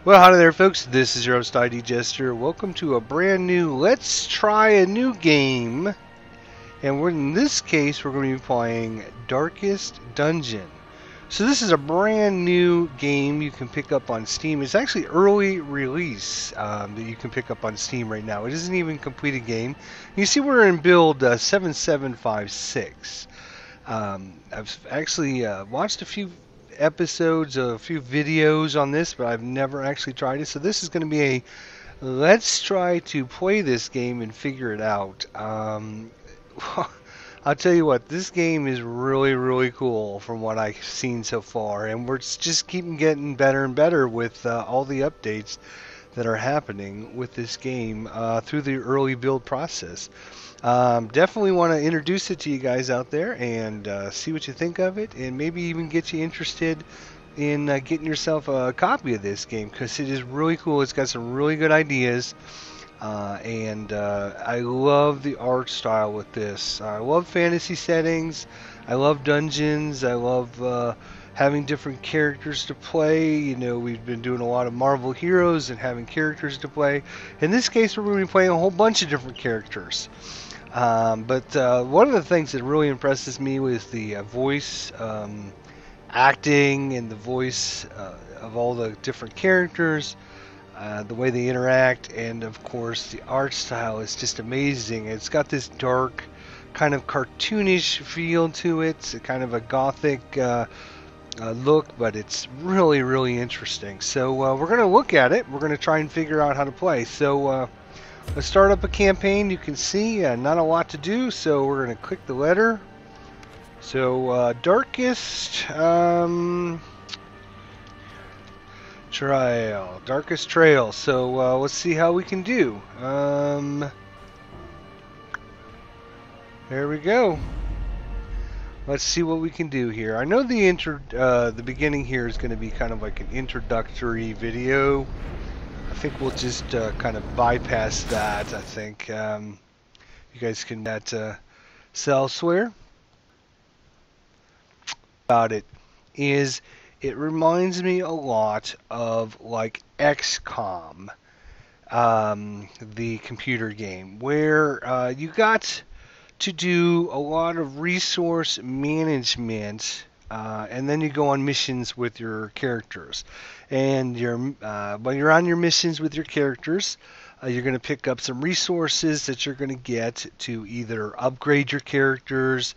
Well, hi there, folks. This is your host, ID Jester. Welcome to a brand new Let's Try a New Game. And in this case, we're going to be playing Darkest Dungeon. So this is a brand new game you can pick up on Steam. It's actually early release that you can pick up on Steam right now. It isn't even a completed game. You see we're in build 7756. I've actually watched a few episodes, a few videos on this, but I've never actually tried it. So this is going to be a let's try to play this game and figure it out. I'll tell you what, this game is really cool from what I've seen so far, and we're just keeping getting better and better with all the updates that are happening with this game through the early build process. Definitely want to introduce it to you guys out there and see what you think of it, and maybe even get you interested in getting yourself a copy of this game, because it is really cool. It's got some really good ideas, and I love the art style with this. I love fantasy settings. I love dungeons. I love having different characters to play. You know, we've been doing a lot of Marvel heroes and having characters to play. In this case, we're going to be playing a whole bunch of different characters. But one of the things that really impresses me was the voice acting and the voice of all the different characters, the way they interact, and of course the art style is just amazing. It's got this dark, kind of cartoonish feel to it. It's kind of a gothic look, but it's really interesting. So we're going to look at it. We're going to try and figure out how to play. So let's start up a campaign. You can see not a lot to do, so we're going to click the letter. So Darkest Trail. So let's see how we can do. There we go. Let's see what we can do here. I know the beginning here is going to be kind of like an introductory video. I think we'll just kind of bypass that. I think you guys can elsewhere. About it is it reminds me a lot of like XCOM, the computer game, where you got to do a lot of resource management, and then you go on missions with your characters. And when you're on your missions with your characters, you're going to pick up some resources that you're going to get to either upgrade your characters,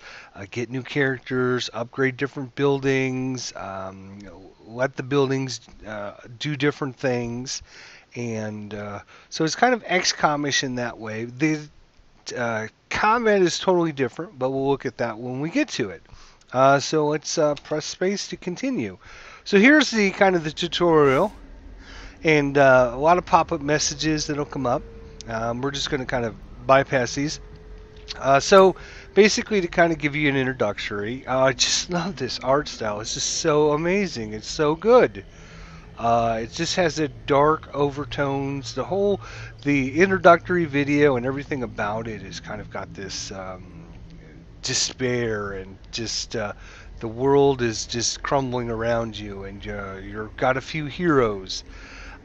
get new characters, upgrade different buildings, let the buildings do different things. And so it's kind of XCOM-ish in that way. The combat is totally different, but we'll look at that when we get to it. So let's press space to continue. So here's the kind of the tutorial, and a lot of pop-up messages that'll come up. We're just going to kind of bypass these. So basically, to kind of give you an introductory, I just love this art style. It's just so amazing. It's so good. It just has the dark overtones. The introductory video and everything about it has kind of got this despair, and just the world is just crumbling around you, and you've got a few heroes.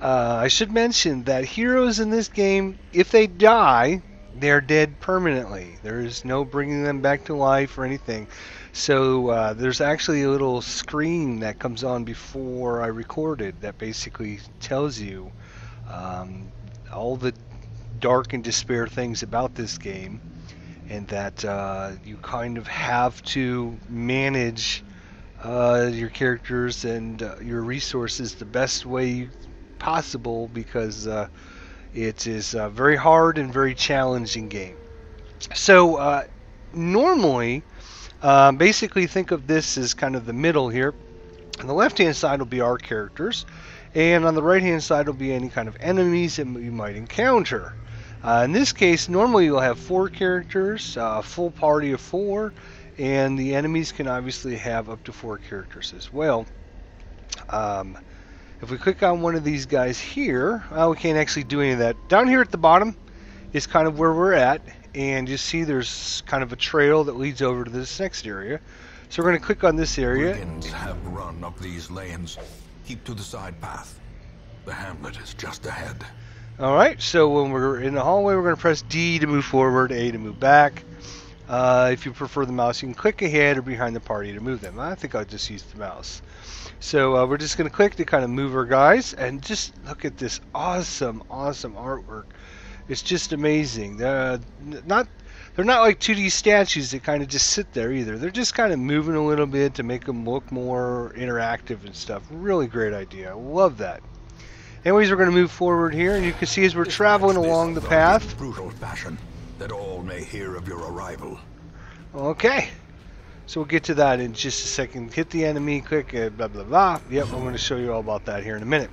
I should mention that heroes in this game, if they die, they're dead permanently. There is no bringing them back to life or anything. So there's actually a little screen that comes on before I recorded that basically tells you all the dark and despair things about this game, and that you kind of have to manage your characters and your resources the best way possible, because it is a very hard and very challenging game. So normally, basically think of this as kind of the middle here. On the left hand side will be our characters, and on the right hand side will be any kind of enemies that you might encounter. In this case, normally you'll have 4 characters, a full party of 4, and the enemies can obviously have up to 4 characters as well. If we click on one of these guys here, we can't actually do any of that. Down here at the bottom is kind of where we're at, and you see there's kind of a trail that leads over to this next area. So we're going to click on this area. Brigands have run up these lanes. Keep to the side path. The hamlet is just ahead. Alright, so when we're in the hallway, we're going to press D to move forward, A to move back. If you prefer the mouse, you can click ahead or behind the party to move them. I think I'll just use the mouse. So we're just going to click to kind of move our guys, and just look at this awesome, awesome artwork. It's just amazing. They're not like 2D statues that kind of just sit there either. They're just kind of moving a little bit to make them look more interactive and stuff. Really great idea. Love that. Anyways, we're going to move forward here, and you can see as we're traveling along the path. Brutal fashion, that all may hear of your arrival. Okay. So we'll get to that in just a second. Hit the enemy, click, blah, blah, blah. Yep, I'm going to show you all about that here in a minute.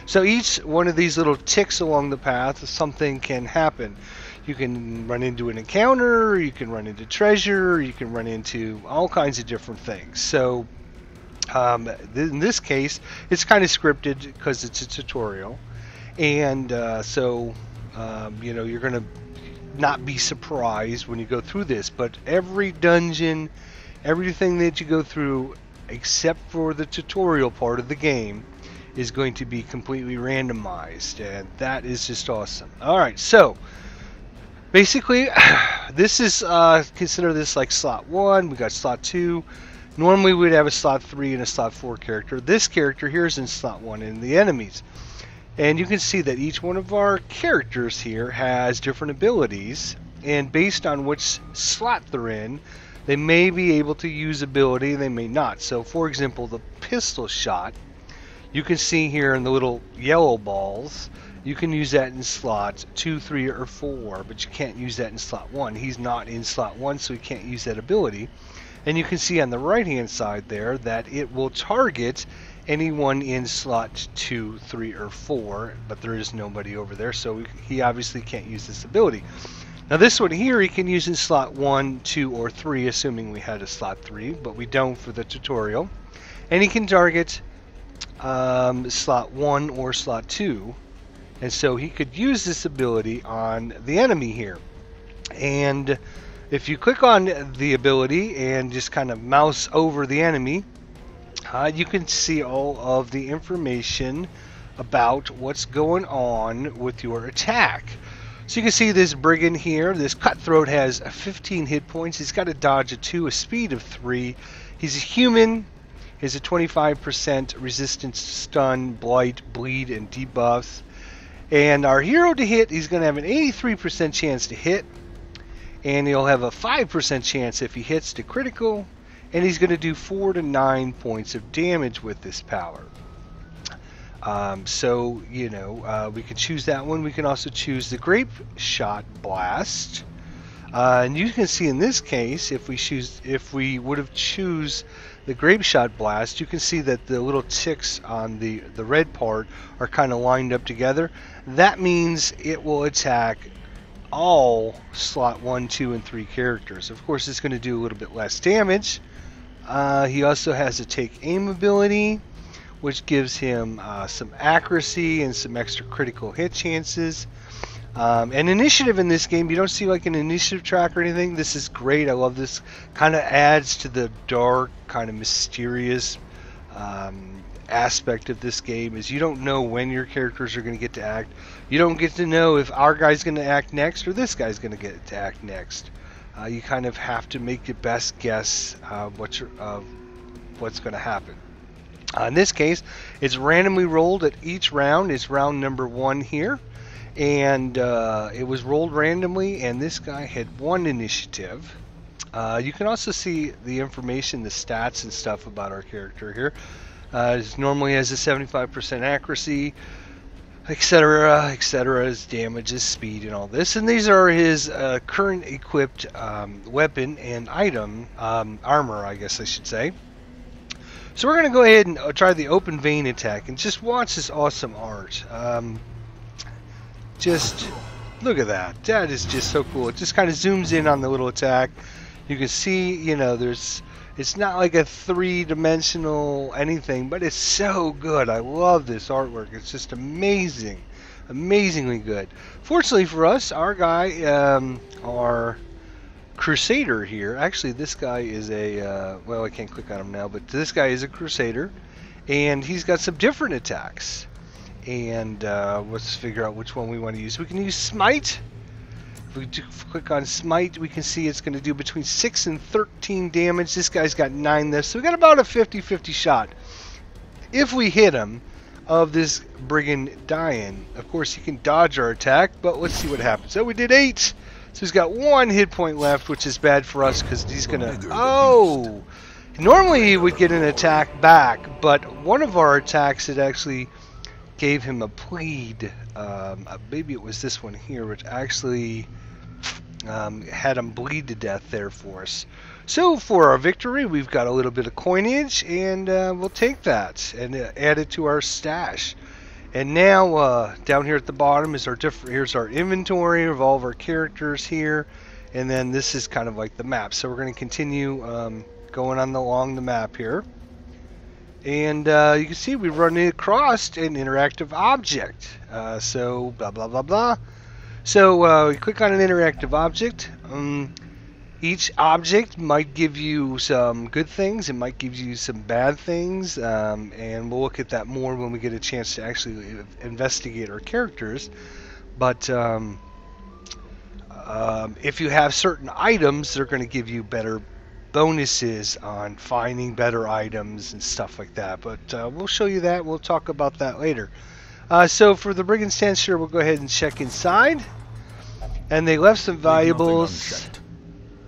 So each one of these little ticks along the path, something can happen. You can run into an encounter, you can run into treasure, you can run into all kinds of different things. So in this case, it's kind of scripted because it's a tutorial. And you know, you're going to not be surprised when you go through this. But every dungeon, everything that you go through, except for the tutorial part of the game, is going to be completely randomized, and that is just awesome. Alright, so basically this is consider this like slot 1. We got slot 2. Normally we'd have a slot 3 and a slot 4 character. This character here is in slot 1 in the enemies, and you can see that each one of our characters here has different abilities, and based on which slot they're in, they may be able to use ability, they may not. So for example, the pistol shot, you can see here in the little yellow balls, you can use that in slot 2, 3, or 4, but you can't use that in slot 1. He's not in slot 1, so he can't use that ability. And you can see on the right hand side there that it will target anyone in slot 2, 3, or 4, but there is nobody over there, so he obviously can't use this ability. Now this one here he can use in slot 1, 2, or 3, assuming we had a slot 3, but we don't for the tutorial. And he can target slot 1 or slot 2, and so he could use this ability on the enemy here. And if you click on the ability and just kind of mouse over the enemy, you can see all of the information about what's going on with your attack. So you can see this brigand here, this cutthroat, has 15 hit points. He's got a dodge of 2, a speed of 3. He's a human. He has a 25% resistance to stun, blight, bleed, and debuffs. And our hero to hit, he's going to have an 83% chance to hit. And he'll have a 5% chance if he hits to critical. And he's going to do 4 to 9 points of damage with this power. So, you know, we can choose that one. We can also choose the Grape Shot Blast. And you can see in this case, if we would have choose the Grape Shot Blast, you can see that the little ticks on the red part are kind of lined up together. That means it will attack all slot 1, 2, and 3 characters. Of course, it's going to do a little bit less damage. He also has a take aim ability, which gives him some accuracy and some extra critical hit chances. And initiative in this game, you don't see like an initiative track or anything. This is great. I love this. Kind of adds to the dark, kind of mysterious aspect of this game, is you don't know when your characters are going to get to act. You don't get to know if our guy's going to act next or this guy's going to get to act next. You kind of have to make your best guess what's going to happen. In this case, it's randomly rolled at each round. It's round number 1 here. And it was rolled randomly, and this guy had 1 initiative. You can also see the information, the stats and stuff about our character here. It normally has a 75% accuracy, etc., etc., his damage, his speed, and all this. And these are his current equipped weapon and item, armor, I guess I should say. So we're going to go ahead and try the open vein attack and just watch this awesome art. Just look at that. That is just so cool. It just kind of zooms in on the little attack. You can see, you know, it's not like a 3-dimensional anything, but it's so good. I love this artwork. It's just amazing. Amazingly good. Fortunately for us, our guy, our Crusader here, actually this guy is a, well, I can't click on him now, but this guy is a Crusader, and he's got some different attacks. And let's figure out which one we want to use. We can use Smite. If we click on Smite, we can see it's going to do between 6 and 13 damage. This guy's got 9 left, so we got about a 50-50 shot. If we hit him, of this brigand dying. Of course, he can dodge our attack, but let's see what happens. So we did 8. So he's got 1 hit point left, which is bad for us because he's going to... Oh! Normally he would get an attack back, but one of our attacks, it actually gave him a bleed. Maybe it was this one here, which actually had him bleed to death there for us. So for our victory, we've got a little bit of coinage, and we'll take that and add it to our stash. And now down here at the bottom is our here's our inventory of all of our characters here, and then this is kind of like the map. So we're going to continue going along the map here, and you can see we run across an interactive object. So blah blah blah blah. So we click on an interactive object. Each object might give you some good things, it might give you some bad things, and we'll look at that more when we get a chance to actually investigate our characters. But if you have certain items, they're going to give you better bonuses on finding better items and stuff like that. But we'll show you that. We'll talk about that later. So for the brigand stand, sure, we'll go ahead and check inside. And they left some valuables.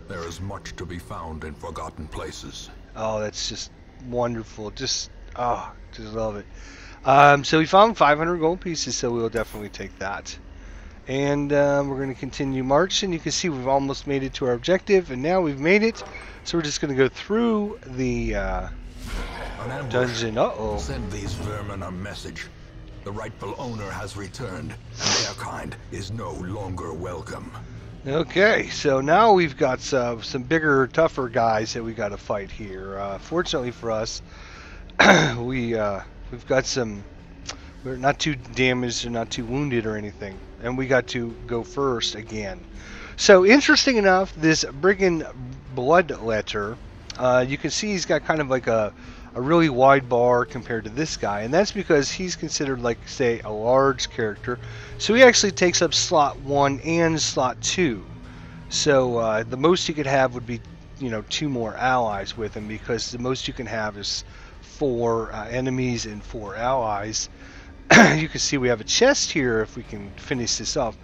There is much to be found in forgotten places. Oh, that's just wonderful. Just love it. So we found 500 gold pieces, so we'll definitely take that. And we're going to continue marching. You can see we've almost made it to our objective, and now we've made it. So we're just going to go through the dungeon. Uh-oh. Send these vermin a message. The rightful owner has returned, and their kind is no longer welcome. Okay, so now we've got some bigger, tougher guys that we got to fight here. Fortunately for us, we've got some. We're not too damaged or not too wounded or anything, and we got to go first again. So interesting enough, this brigand bloodletter, you can see he's got kind of like a really wide bar compared to this guy, and that's because he's considered like, say, a large character, so he actually takes up slot 1 and slot 2. So the most you could have would be, 2 more allies with him, because the most you can have is 4 enemies and 4 allies. You can see we have a chest here if we can finish this off.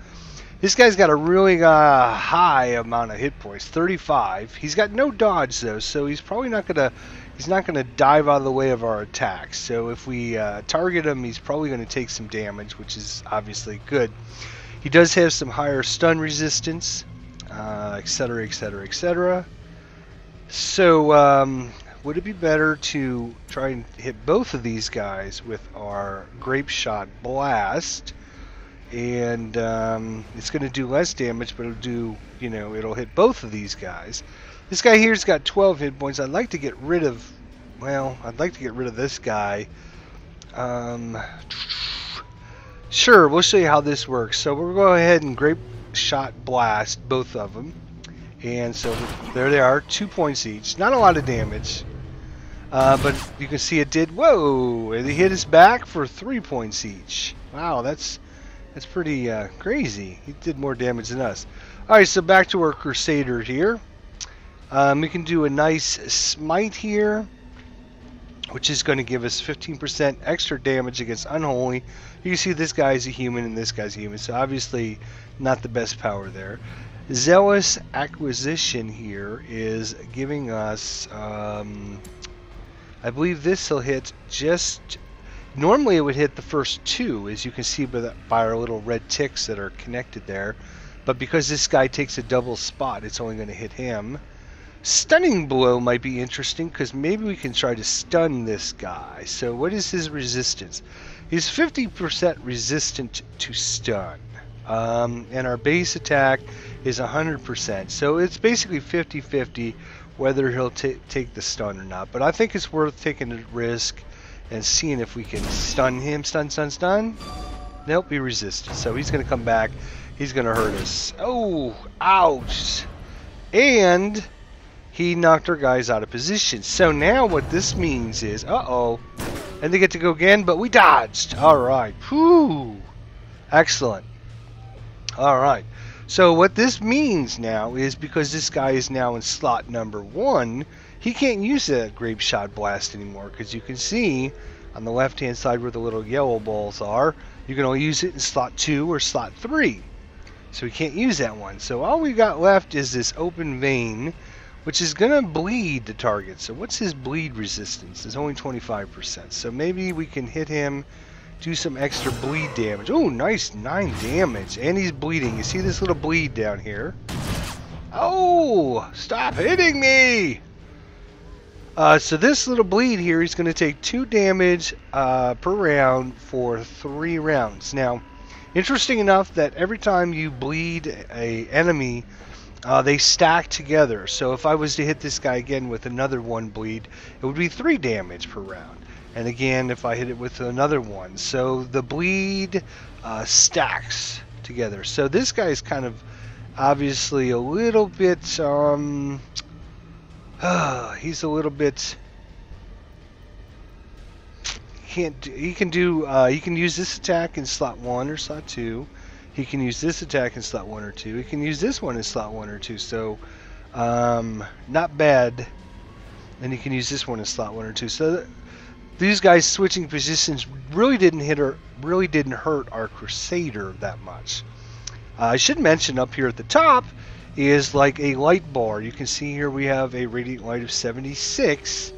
This guy's got a really high amount of hit points, 35. He's got no dodge though, so he's probably not gonna dive out of the way of our attacks. So if we target him, he's probably going to take some damage, which is obviously good. He does have some higher stun resistance, etc, etc, etc. So would it be better to try and hit both of these guys with our grape shot blast? And it's going to do less damage, but it'll do, it'll hit both of these guys. This guy here's got 12 hit points. I'd like to get rid of, this guy. Sure, we'll show you how this works. So we'll go ahead and grape shot blast both of them. And so there they are, 2 points each. Not a lot of damage. But you can see it did, whoa, and it hit us back for 3 points each. Wow, that's pretty crazy. He did more damage than us. Alright, so back to our Crusader here. We can do a nice smite here, which is going to give us 15% extra damage against Unholy. You can see this guy's a human and this guy's a human, so obviously not the best power there. Zealous Acquisition here is giving us, I believe this will hit just... Normally it would hit the first 2, as you can see by our little red ticks that are connected there. But because this guy takes a double spot, it's only going to hit him. Stunning Blow might be interesting, because maybe we can try to stun this guy. So what is his resistance? He's 50% resistant to stun. And our base attack is 100%. So it's basically 50-50 whether he'll take the stun or not. But I think it's worth taking a risk and seeing if we can stun him. Stun. Nope, he resisted. So he's going to come back. He's going to hurt us. Oh, ouch. And he knocked our guys out of position. So now what this means is, uh-oh, And they get to go again, but we dodged. Alright. Whew. Excellent. Alright. So what this means now is because this guy is now in slot number 1, he can't use that grape shot blast anymore, because you can see on the left hand side where the little yellow balls are, you can only use it in slot 2 or slot 3. So we can't use that one. So all we got left is this open vein, which is going to bleed the target. So what's his bleed resistance? It's only 25%. So maybe we can hit him, do some extra bleed damage. Oh, nice, 9 damage. And he's bleeding. You see this little bleed down here? Oh, stop hitting me! So this little bleed here, he's going to take 2 damage per round for 3 rounds. Now, interesting enough that every time you bleed a enemy, they stack together. So if I was to hit this guy again with another 1 bleed, it would be 3 damage per round. And again, if I hit it with another 1. So the bleed stacks together. So this guy is kind of obviously a little bit... he's a little bit... He can use this attack in slot 1 or slot 2. He can use this attack in slot 1 or 2. He can use this one in slot 1 or 2. So, not bad. And he can use this one in slot 1 or 2. So, these guys switching positions really didn't hurt our Crusader that much. I should mention up here at the top is like a light bar. You can see here we have a radiant light of 76.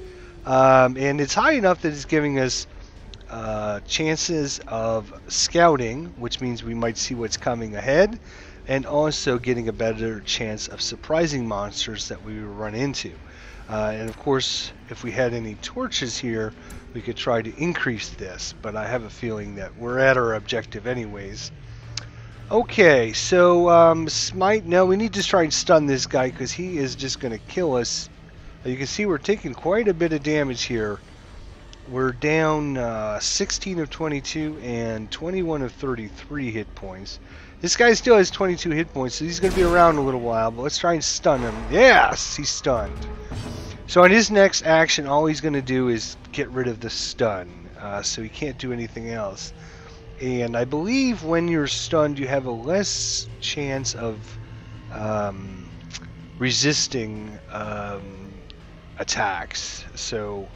And it's high enough that it's giving us chances of scouting, which means we might see what's coming ahead, and also getting a better chance of surprising monsters that we will run into. And of course, if we had any torches here, we could try to increase this, but I have a feeling that we're at our objective anyways. Okay, so smite. No, we need to try and stun this guy because he is just going to kill us. You can see we're taking quite a bit of damage here. We're down 16 of 22 and 21 of 33 hit points. This guy still has 22 hit points, so he's going to be around a little while, but let's try and stun him. Yes, he's stunned. So in his next action, all he's going to do is get rid of the stun, so he can't do anything else. And I believe when you're stunned, you have a less chance of resisting attacks. So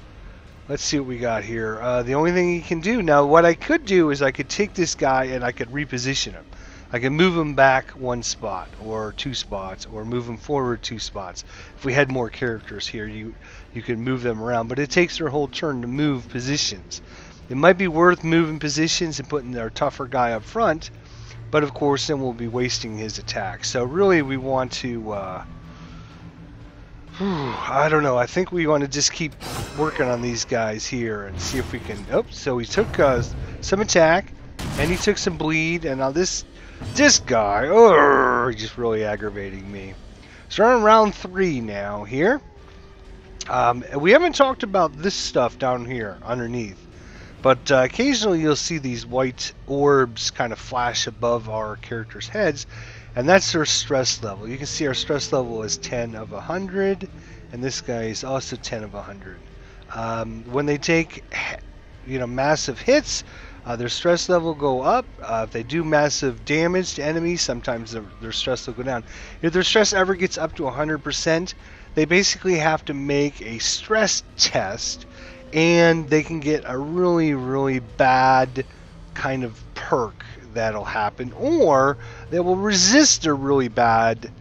let's see what we got here. The only thing he can do now, what I could do is I could take this guy and I could reposition him. I can move him back 1 spot or 2 spots, or move him forward 2 spots. If we had more characters here, you can move them around, but it takes their whole turn to move positions. It might be worth moving positions and putting our tougher guy up front, but of course then we'll be wasting his attack. So really we want to I don't know, I think we want to just keep working on these guys here and see if we can... Oh, so he took some attack and he took some bleed, and now this guy, oh, he's just really aggravating me. So we're on round 3 now here. We haven't talked about this stuff down here underneath, but occasionally you'll see these white orbs kind of flash above our characters' heads, and that's their stress level. You can see our stress level is 10 of 100, and this guy is also 10 of 100. When they take, massive hits, their stress level go up. If they do massive damage to enemies, sometimes their stress will go down. If their stress ever gets up to 100%, they basically have to make a stress test, and they can get a really, really bad kind of perk that'll happen, or they will resist a really bad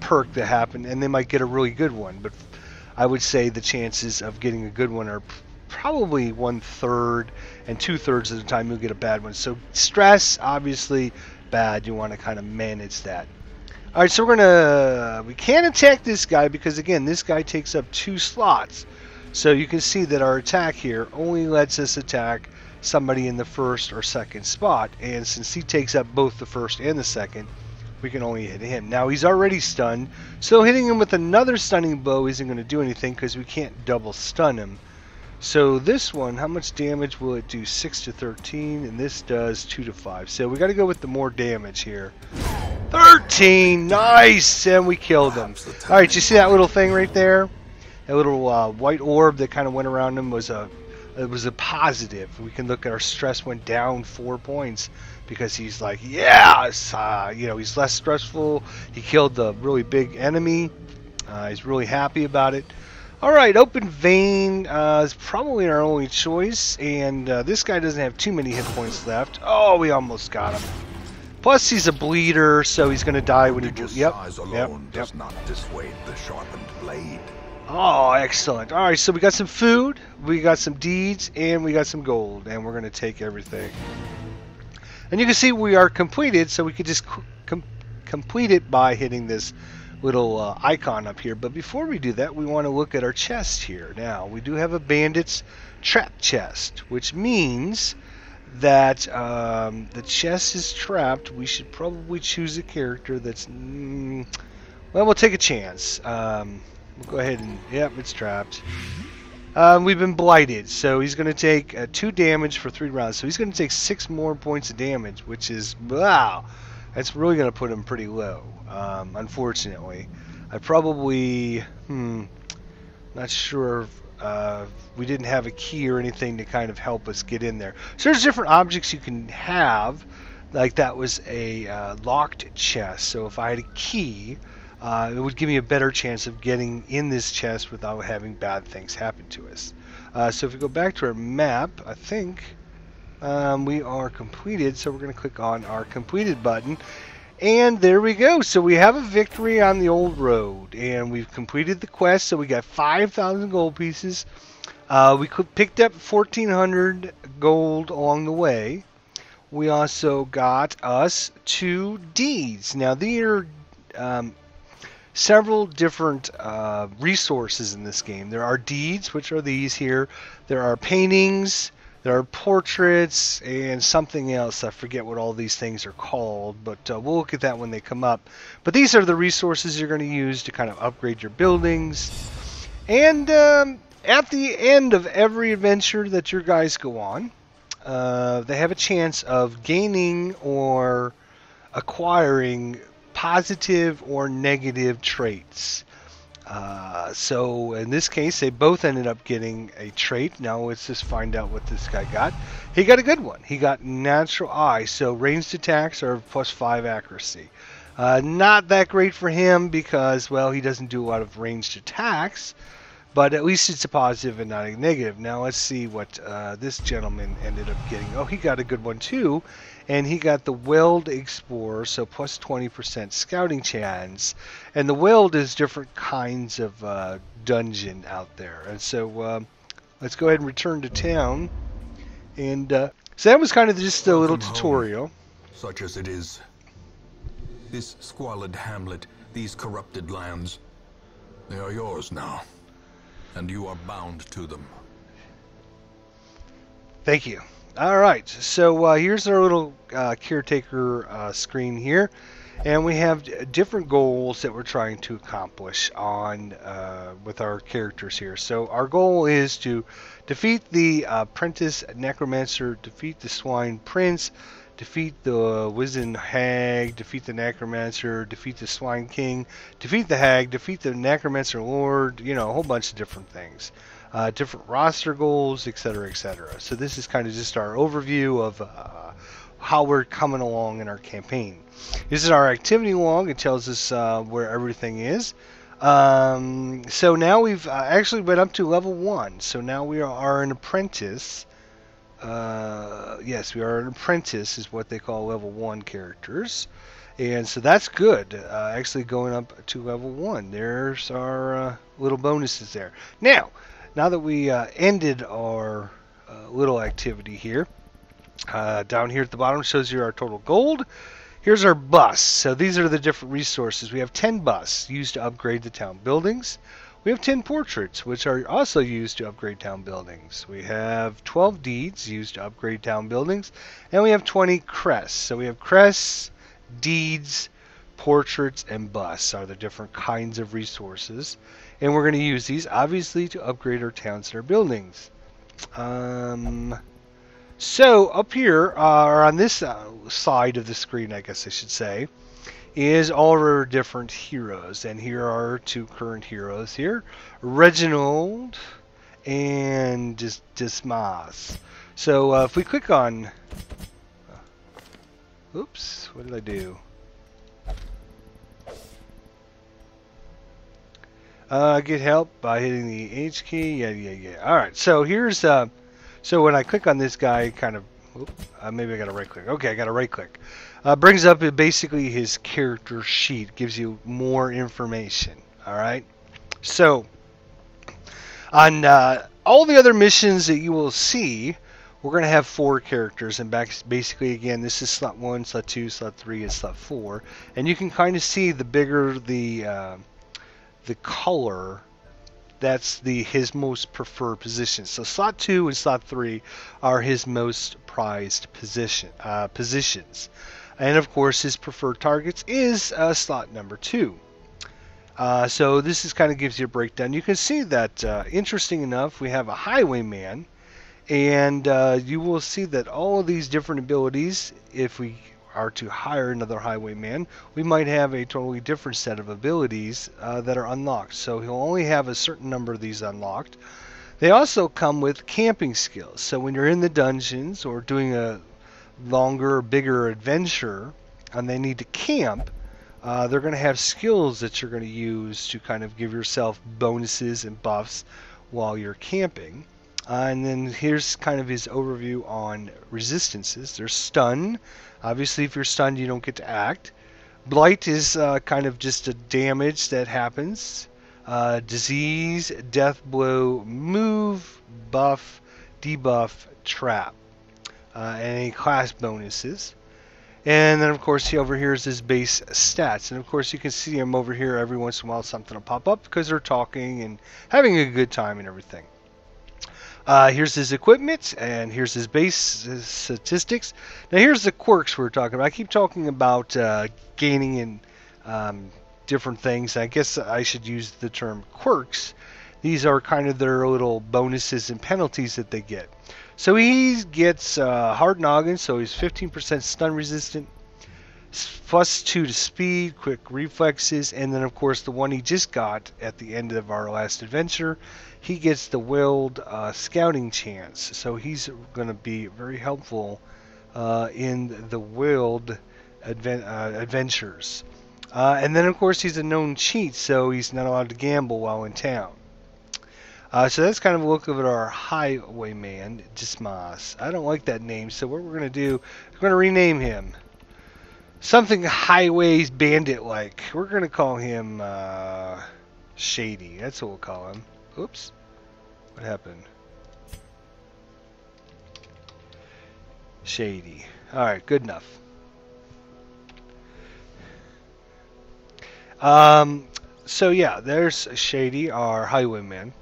perk that happened, and they might get a really good one. But I would say the chances of getting a good one are probably 1/3, and 2/3 of the time you'll get a bad one. So stress, obviously bad. You want to kind of manage that. All right, so we can't attack this guy because again, this guy takes up 2 slots. So you can see that our attack here only lets us attack somebody in the first or second spot, and since he takes up both the first and the second, we can only hit him. Now he's already stunned, so hitting him with another stunning blow isn't going to do anything because we can't double stun him. So this one, how much damage will it do? 6 to 13, and this does 2 to 5. So we got to go with the more damage here. 13, nice, and we killed him. All right, you see that little thing right there? That little white orb that kind of went around him was a it was a positive. We can look at our stress went down 4 points because he's like, yes, he's less stressful. He killed the really big enemy. He's really happy about it. All right, open vein is probably our only choice, and this guy doesn't have too many hit points left. Oh, we almost got him. Plus, he's a bleeder, so he's going to die when he... Size alone does not dissuade the sharpened blade. Oh, excellent. All right, so we got some food, we got some deeds, and we got some gold, and we're going to take everything. And you can see we are completed, so we could just complete it by hitting this little icon up here. But before we do that, we want to look at our chest here. Now, we do have a bandit's trap chest, which means that the chest is trapped. We should probably choose a character that's... well, we'll take a chance. We'll go ahead and... Yep, it's trapped. We've been blighted, so he's going to take 2 damage for 3 rounds. So he's going to take 6 more points of damage, which is... wow! That's really going to put him pretty low, unfortunately. I probably... not sure if we didn't have a key or anything to kind of help us get in there. So there's different objects you can have. Like that was a locked chest. So if I had a key... it would give me a better chance of getting in this chest without having bad things happen to us. So if we go back to our map, I think we are completed. So we're going to click on our completed button. And there we go. So we have a victory on the old road. And we've completed the quest. So we got 5,000 gold pieces. We picked up 1,400 gold along the way. We also got us 2 deeds. Now, these are... several different resources in this game. There are deeds, which are these here. There are paintings, there are portraits, and something else. I forget what all these things are called, but we'll look at that when they come up. But these are the resources you're going to use to kind of upgrade your buildings. And at the end of every adventure that your guys go on, they have a chance of gaining or acquiring positive or negative traits. So in this case, they both ended up getting a trait. Now let's just find out what this guy got. He got a good one. He got natural eye. So ranged attacks are +5 accuracy. Not that great for him because, well, he doesn't do a lot of ranged attacks. But at least it's a positive and not a negative. Now let's see what this gentleman ended up getting. Oh, he got a good one too. And he got the Weld Explorer, so +20% scouting chance. And the Weld is different kinds of dungeon out there. And so let's go ahead and return to town. And so that was kind of just a little tutorial. Such as it is. This squalid hamlet, these corrupted lands, they are yours now. And you are bound to them. Thank you. All right, so here's our little caretaker screen here, and we have different goals that we're trying to accomplish on with our characters here. So our goal is to defeat the apprentice necromancer, defeat the swine prince, defeat the wizened hag, defeat the necromancer, defeat the swine king, defeat the hag, defeat the necromancer lord, you know, a whole bunch of different things. Different roster goals, etc., etc. So this is kind of just our overview of how we're coming along in our campaign. This is our activity log. It tells us where everything is. So now we've actually went up to level 1. So now we are an apprentice. Yes, we are an apprentice is what they call level 1 characters. And so that's good, actually going up to level 1. There's our little bonuses there. Now that we ended our little activity here, down here at the bottom shows you our total gold. Here's our bus. So these are the different resources. We have 10 bus used to upgrade the town buildings. We have 10 portraits, which are also used to upgrade town buildings. We have 12 deeds used to upgrade town buildings. And we have 20 crests. So we have crests, deeds, portraits, and bus are the different kinds of resources. And we're going to use these, obviously, to upgrade our towns and our buildings. So up here, or on this side of the screen, I guess I should say, is all of our different heroes. And here are 2 current heroes here, Reginald and just dismiss. So if we click on, oops, what did I do? Get help by hitting the H key. Yeah. All right. So here's so when I click on this guy, kind of, maybe I got to right click. Okay, I got to right click. Brings up basically his character sheet, gives you more information. All right. So on all the other missions that you will see, we're going to have 4 characters, and basically, again, this is slot 1, slot 2, slot 3, and slot 4. And you can kind of see the bigger the color, that's his most preferred position. So slot 2 and slot 3 are his most prized positions. And of course, his preferred targets is slot number 2. So this is kind of gives you a breakdown. You can see that, interesting enough, we have a highwayman, and you will see that all of these different abilities, if we are to hire another highwayman, we might have a totally different set of abilities that are unlocked. So he'll only have a certain number of these unlocked. They also come with camping skills. So when you're in the dungeons or doing a longer, bigger adventure and they need to camp, they're going to have skills that you're going to use to kind of give yourself bonuses and buffs while you're camping. And then here's kind of his overview on resistances. There's stun. Obviously, if you're stunned, you don't get to act. Blight is kind of just a damage that happens. Disease, death blow, move, buff, debuff, trap. And any class bonuses. And then, of course, over here is his base stats. And, of course, you can see him over here every once in a while. Something will pop up because they're talking and having a good time and everything. Here's his equipment, and here's his base statistics. Now, here's the quirks we're talking about. I keep talking about gaining and different things. I guess I should use the term quirks. These are kind of their little bonuses and penalties that they get. So he gets hard noggin, so he's 15% stun resistant, +2 to speed, quick reflexes, and then of course the one he just got at the end of our last adventure, he gets the willed scouting chance. So he's going to be very helpful in the willed adventures. And then of course he's a known cheat, so he's not allowed to gamble while in town. So that's kind of a look at our highwayman, Dismas. I don't like that name, so what we're going to do, we're going to rename him. Something highways bandit like. We're going to call him Shady. That's what we'll call him. Oops. What happened? Shady. Alright, good enough. So yeah, there's Shady, our highwayman.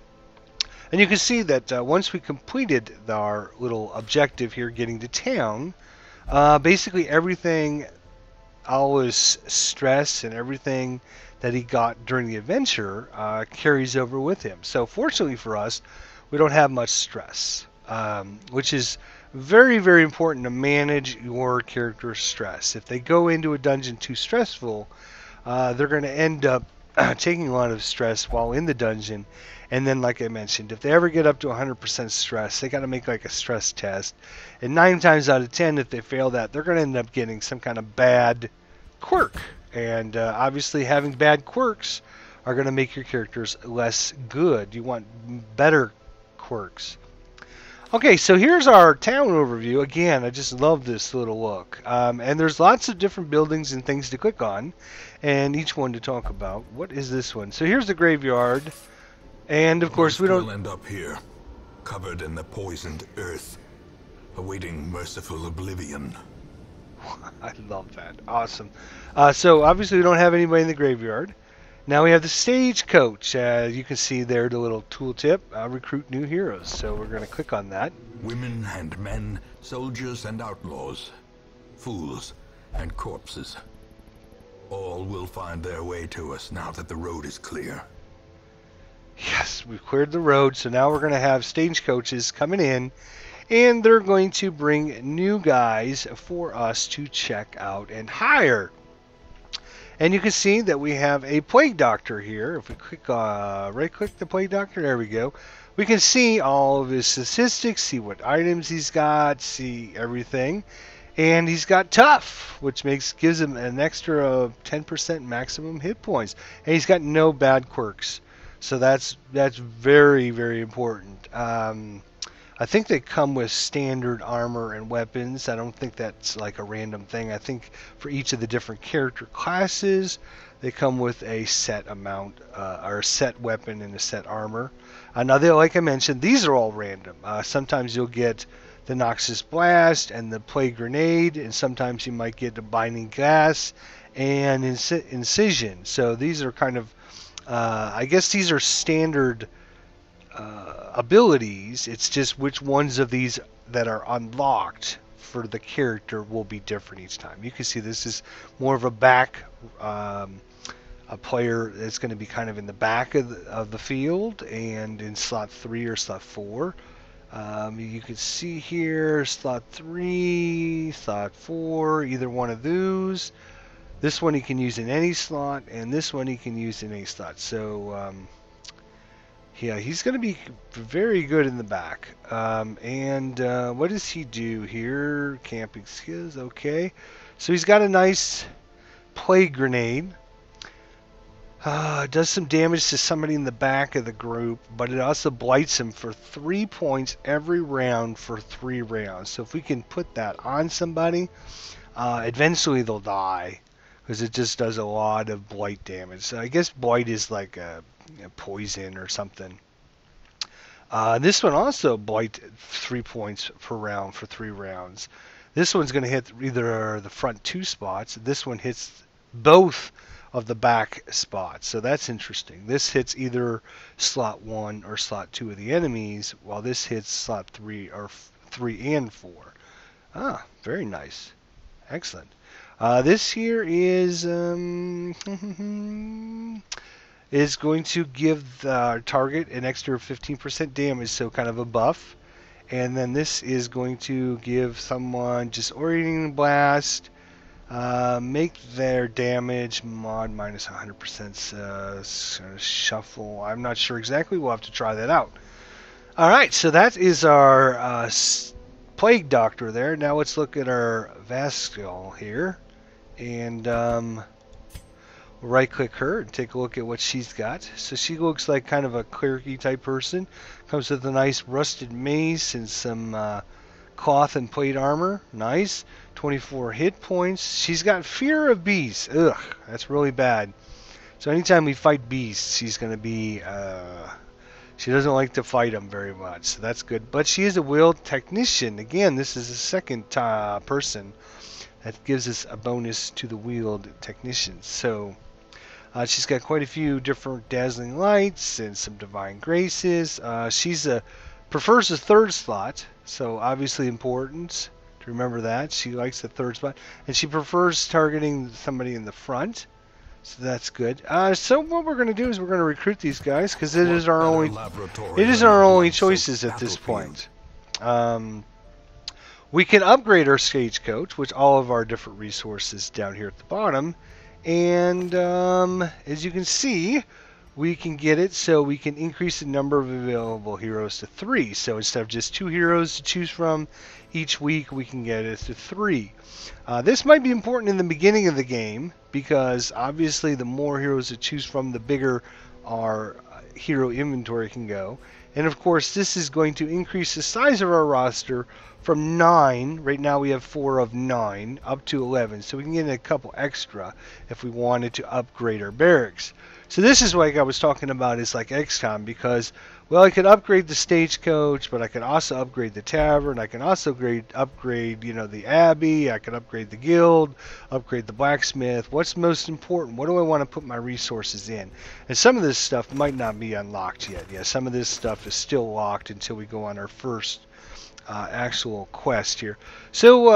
And you can see that once we completed our little objective here, getting to town, basically everything, all his stress and everything that he got during the adventure carries over with him. So fortunately for us, we don't have much stress, which is very, very important to manage your character's stress. If they go into a dungeon too stressful, they're going to end up taking a lot of stress while in the dungeon. And then, like I mentioned, if they ever get up to 100% stress, they got to make like a stress test. And 9 times out of 10, if they fail that, they're going to end up getting some kind of bad quirk. And obviously, having bad quirks are going to make your characters less good. You want better quirks. Okay, so here's our town overview. Again, I just love this little look. And there's lots of different buildings and things to click on, and each one to talk about. What is this one? So here's the graveyard. And of course we don't We'll end up here, covered in the poisoned earth, awaiting merciful oblivion. I love that. Awesome. So obviously we don't have anybody in the graveyard. Now we have the stagecoach. You can see there the little tooltip, recruit new heroes. So we're going to click on that. Women and men, soldiers and outlaws, fools and corpses. All will find their way to us now that the road is clear. Yes, we've cleared the road, so now we're going to have stagecoaches coming in, and they're going to bring new guys for us to check out and hire. And you can see that we have a plague doctor here. If we click, right-click the plague doctor, there we go. we can see all of his statistics, see what items he's got, see everything. And he's got tough, which gives him an extra 10% maximum hit points. And he's got no bad quirks. So that's very, very important. I think they come with standard armor and weapons. I don't think that's like a random thing. I think for each of the different character classes, they come with a set amount, or a set weapon and a set armor. Now, like I mentioned, these are all random. Sometimes you'll get the Noxus Blast and the Plague Grenade, and sometimes you might get the Binding Gas and Incision. So these are kind of, I guess these are standard abilities. It's just which ones of these that are unlocked for the character will be different each time. You can see this is more of a back, a player that's going to be kind of in the back of the field and in slot 3 or slot 4. You can see here slot 3, slot 4, either one of those. This one he can use in any slot, and this one he can use in any slot. So yeah, he's going to be very good in the back. What does he do here? Camping skills, okay. So he's got a nice Plague Grenade. It does some damage to somebody in the back of the group, but it also blights him for 3 points every round for 3 rounds. So if we can put that on somebody, eventually they'll die, because it just does a lot of blight damage. So I guess blight is like a poison or something. This one also blight 3 points per round for 3 rounds. This one's going to hit either the front 2 spots. This one hits both of the back spots. So that's interesting. This hits either slot 1 or slot 2 of the enemies, while this hits slot 3 or 3 and 4. Ah, very nice. Excellent. This here is is going to give the target an extra 15% damage, so kind of a buff. And then this is going to give someone just Orienting Blast, make their damage mod minus 100%, shuffle. I'm not sure exactly. We'll have to try that out. Alright, so that is our Plague Doctor there. Now let's look at our Vascal here. And right click her and take a look at what she's got. So she looks like kind of a clericy type person. Comes with a nice rusted mace and some cloth and plate armor. Nice. 24 hit points. She's got fear of beasts. Ugh, that's really bad. So anytime we fight beasts, she's going to be she doesn't like to fight them very much, so that's good. But she is a Wield Technician. Again, this is the second person that gives us a bonus to the Wield Technician. So she's got quite a few different Dazzling Lights and some Divine Graces. She's prefers the 3rd slot, so obviously important to remember that. She likes the 3rd spot, and she prefers targeting somebody in the front. So that's good. So what we're going to do is we're going to recruit these guys, because it is our only choices at this point. We can upgrade our stagecoach, which all of our different resources down here at the bottom, and as you can see, we can get it so we can increase the number of available heroes to 3. So instead of just 2 heroes to choose from each week, we can get it to 3. This might be important in the beginning of the game, because obviously the more heroes to choose from, the bigger our hero inventory can go. And of course, this is going to increase the size of our roster from 9, right now we have 4 of 9, up to 11. So we can get a couple extra if we wanted to upgrade our barracks. So this is like I was talking about, is like XCOM, because, well, I could upgrade the stagecoach, but I could also upgrade the tavern. I can also upgrade, the abbey. I can upgrade the guild, upgrade the blacksmith. What's most important? What do I want to put my resources in? And some of this stuff might not be unlocked yet. Yeah, some of this stuff is still locked until we go on our first actual quest here. So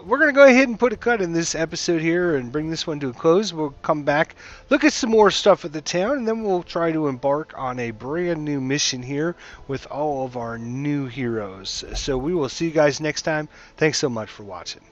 we're going to go ahead and put a cut in this episode here and bring this one to a close. We'll come back, look at some more stuff at the town, and then we'll try to embark on a brand new mission here with all of our new heroes. So we will see you guys next time. Thanks so much for watching.